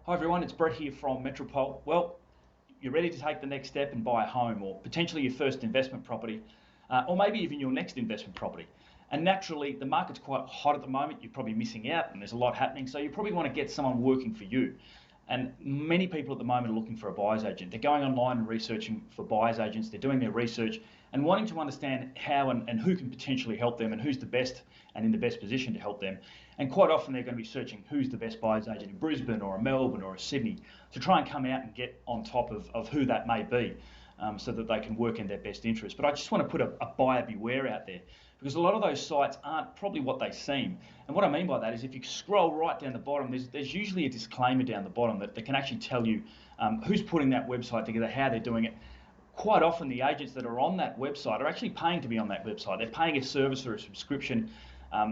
Hi everyone, it's Brett here from Metropole. Well, you're ready to take the next step and buy a home or potentially your first investment property, or maybe even your next investment property. And naturally, the market's quite hot at the moment. You're probably missing out and there's a lot happening. So you probably want to get someone working for you. And many people at the moment are looking for a buyer's agent. They're going online and researching for buyer's agents. They're doing their research and wanting to understand how and who can potentially help them and who's the best and in the best position to help them. And quite often they're going to be searching who's the best buyer's agent in Brisbane or a Melbourne or a Sydney to try and come out and get on top of who that may be, so that they can work in their best interest. But I just want to put a buyer beware out there, because a lot of those sites aren't probably what they seem. And what I mean by that is if you scroll right down the bottom, there's usually a disclaimer down the bottom that can actually tell you who's putting that website together, how they're doing it. Quite often the agents that are on that website are actually paying to be on that website. They're paying a service or a subscription.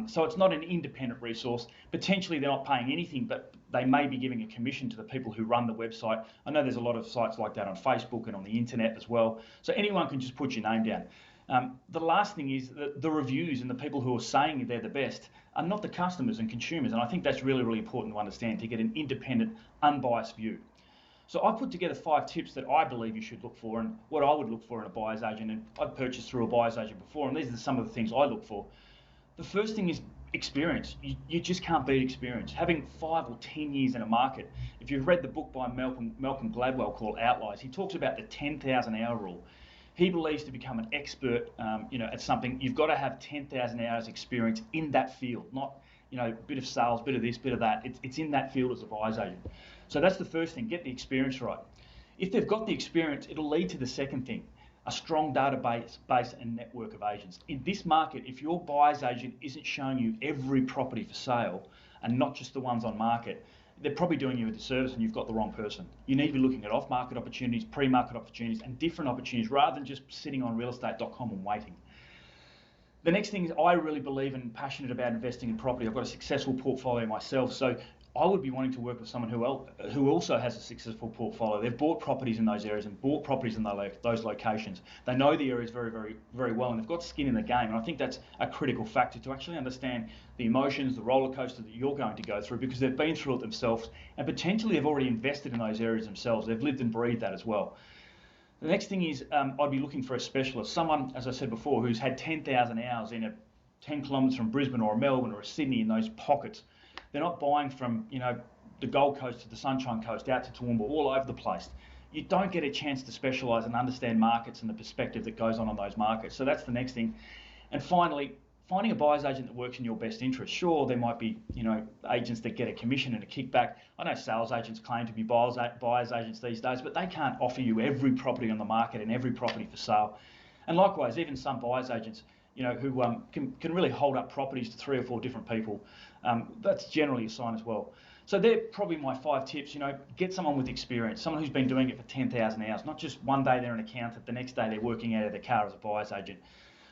So it's not an independent resource. Potentially they're not paying anything, but they may be giving a commission to the people who run the website. I know there's a lot of sites like that on Facebook and on the internet as well. So anyone can just put your name down. The last thing is that the reviews and the people who are saying they're the best are not the customers and consumers. And I think that's really, really important to understand, to get an independent, unbiased view. So I put together 5 tips that I believe you should look for and what I would look for in a buyer's agent. And I've purchased through a buyer's agent before, and these are some of the things I look for. The first thing is experience. You just can't beat experience. Having 5 or 10 years in a market. If you've read the book by Malcolm Gladwell called Outliers, he talks about the 10,000 hour rule. He believes to become an expert, at something, you've got to have 10,000 hours experience in that field, not, a bit of sales, bit of this, bit of that. It's in that field as a buyer's agent. So that's the first thing, get the experience right. If they've got the experience, it'll lead to the second thing, a strong database and network of agents. In this market, if your buyer's agent isn't showing you every property for sale and not just the ones on market, they're probably doing you a disservice and you've got the wrong person. You need to be looking at off-market opportunities, pre-market opportunities, and different opportunities rather than just sitting on realestate.com and waiting. The next thing is I really believe and passionate about investing in property. I've got a successful portfolio myself, so I would be wanting to work with someone who also has a successful portfolio. They've bought properties in those areas and bought properties in those locations. They know the areas very, very, very well, and they've got skin in the game. And I think that's a critical factor to actually understand the emotions, the roller coaster that you're going to go through, because they've been through it themselves and potentially they've already invested in those areas themselves. They've lived and breathed that as well. The next thing is I'd be looking for a specialist, someone, as I said before, who's had 10,000 hours in 10 kilometres from Brisbane or a Melbourne or a Sydney, in those pockets. They're not buying from, the Gold Coast to the Sunshine Coast, out to Toowoomba, all over the place. You don't get a chance to specialise and understand markets and the perspective that goes on those markets. So that's the next thing. And finally, finding a buyer's agent that works in your best interest. Sure, there might be, agents that get a commission and a kickback. I know sales agents claim to be buyer's agents these days, but they can't offer you every property on the market and every property for sale. And likewise, even some buyer's agents, who can really hold up properties to 3 or 4 different people. That's generally a sign as well. So they're probably my 5 tips. Get someone with experience, someone who's been doing it for 10,000 hours, not just one day they're an accountant, the next day they're working out of their car as a buyer's agent.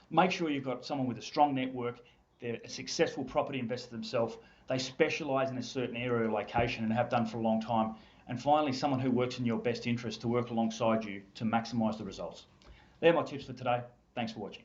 Make sure you've got someone with a strong network, they're a successful property investor themselves, they specialise in a certain area or location and have done for a long time. And finally, someone who works in your best interest to work alongside you to maximise the results. They're my tips for today. Thanks for watching.